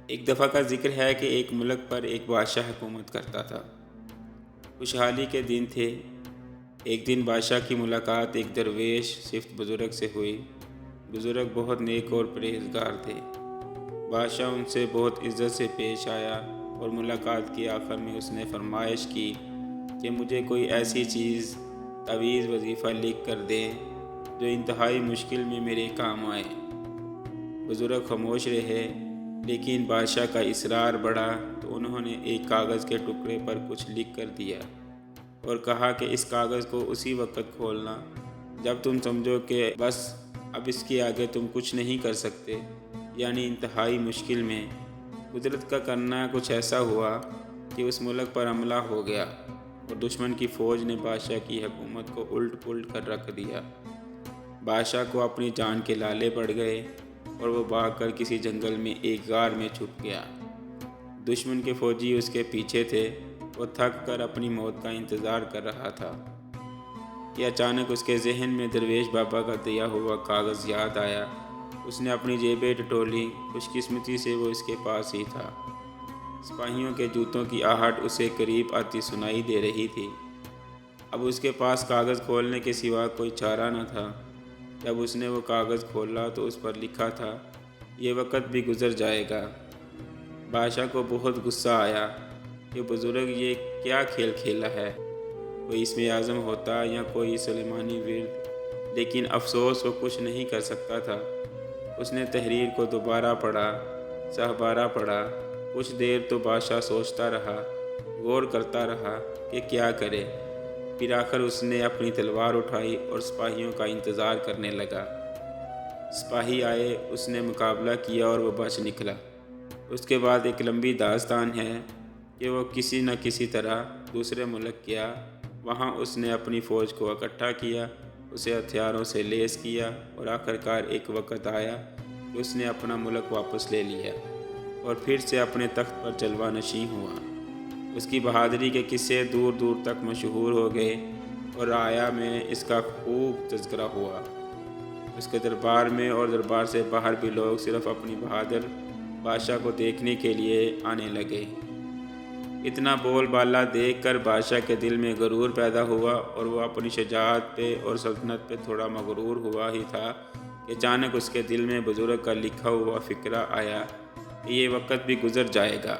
ایک دفعہ کا ذکر ہے کہ ایک ملک پر ایک بادشاہ حکومت کرتا تھا۔ خوشحالی کے دن تھے۔ ایک دن بادشاہ کی ملاقات ایک درویش صفت بزرگ سے ہوئی۔ بزرگ بہت نیک اور پرہیزگار تھے۔ بادشاہ ان سے بہت عزت سے پیش آیا اور ملاقات کے آخر میں اس نے فرمائش کی کہ مجھے کوئی ایسی چیز تعویذ وظیفہ لکھ کر دیں جو انتہائی مشکل میں میرے کام آئے۔ بزرگ خاموش رہے، لیکن بادشاہ کا اصرار بڑھا تو انہوں نے ایک کاغذ کے ٹکڑے پر کچھ لکھ کر دیا اور کہا کہ اس کاغذ کو اسی وقت کھولنا جب تم سمجھو کہ بس اب اس کے آگے تم کچھ نہیں کر سکتے، یعنی انتہائی مشکل میں۔ قدرت کا کرنا کچھ ایسا ہوا کہ اس ملک پر حملہ ہو گیا اور دشمن کی فوج نے بادشاہ کی حکومت کو الٹ پلٹ کر رکھ دیا۔ بادشاہ کو اپنی جان کے لالے پڑ گئے اور وہ بھاگ کر کسی جنگل میں ایک غار میں چھپ گیا۔ دشمن کے فوجی اس کے پیچھے تھے۔ وہ تھک کر اپنی موت کا انتظار کر رہا تھا کہ اچانک اس کے ذہن میں درویش بابا کا دیا ہوا کاغذ یاد آیا۔ اس نے اپنی جیبیں ٹٹولی، خوش قسمتی سے وہ اس کے پاس ہی تھا۔ سپاہیوں کے جوتوں کی آہٹ اسے قریب آتی سنائی دے رہی تھی۔ اب اس کے پاس کاغذ کھولنے کے سوا کوئی چارہ نہ تھا۔ جب اس نے وہ کاغذ کھولا تو اس پر لکھا تھا، یہ وقت بھی گزر جائے گا۔ بادشاہ کو بہت غصہ آیا کہ بزرگ یہ کیا کھیل کھیلا ہے، کوئی اسم اعظم ہوتا یا کوئی سلیمانی ورد، لیکن افسوس وہ کچھ نہیں کر سکتا تھا۔ اس نے تحریر کو دوبارہ پڑھا، سہبارہ پڑھا۔ کچھ دیر تو بادشاہ سوچتا رہا، غور کرتا رہا کہ کیا کرے۔ پھر آخر اس نے اپنی تلوار اٹھائی اور سپاہیوں کا انتظار کرنے لگا۔ سپاہی آئے، اس نے مقابلہ کیا اور وہ بچ نکلا۔ اس کے بعد ایک لمبی داستان ہے کہ وہ کسی نہ کسی طرح دوسرے ملک گیا۔ وہاں اس نے اپنی فوج کو اکٹھا کیا، اسے ہتھیاروں سے لیس کیا اور آخرکار ایک وقت آیا کہ اس نے اپنا ملک واپس لے لیا اور پھر سے اپنے تخت پر جلوہ نشین ہوا۔ اس کی بہادری کے قصے دور دور تک مشہور ہو گئے اور رعایا میں اس کا خوب تذکرہ ہوا۔ اس کے دربار میں اور دربار سے باہر بھی لوگ صرف اپنی بہادر بادشاہ کو دیکھنے کے لیے آنے لگے۔ اتنا بول بالا دیکھ کر بادشاہ کے دل میں غرور پیدا ہوا اور وہ اپنی شجاعت پہ اور سلطنت پہ تھوڑا مغرور ہوا ہی تھا کہ اچانک اس کے دل میں بزرگ کا لکھا ہوا فقرہ آیا کہ یہ وقت بھی گزر جائے گا۔